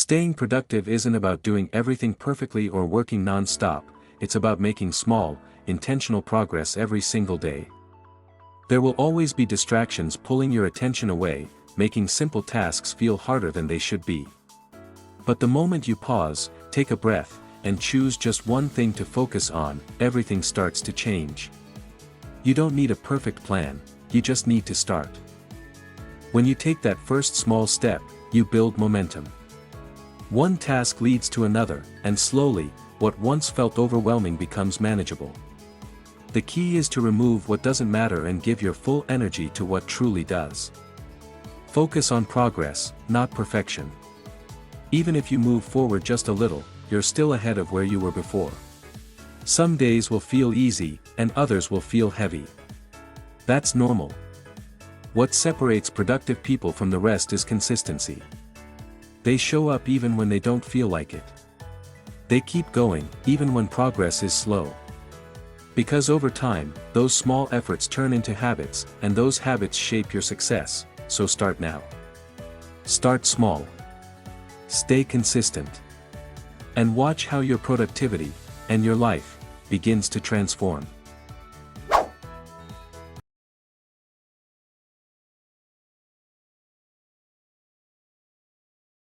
Staying productive isn't about doing everything perfectly or working non-stop, it's about making small, intentional progress every single day. There will always be distractions pulling your attention away, making simple tasks feel harder than they should be. But the moment you pause, take a breath, and choose just one thing to focus on, everything starts to change. You don't need a perfect plan, you just need to start. When you take that first small step, you build momentum. One task leads to another, and slowly, what once felt overwhelming becomes manageable. The key is to remove what doesn't matter and give your full energy to what truly does. Focus on progress, not perfection. Even if you move forward just a little, you're still ahead of where you were before. Some days will feel easy, and others will feel heavy. That's normal. What separates productive people from the rest is consistency. They show up even when they don't feel like it. They keep going, even when progress is slow. Because over time, those small efforts turn into habits, and those habits shape your success, so start now. Start small. Stay consistent. And watch how your productivity, and your life, begins to transform.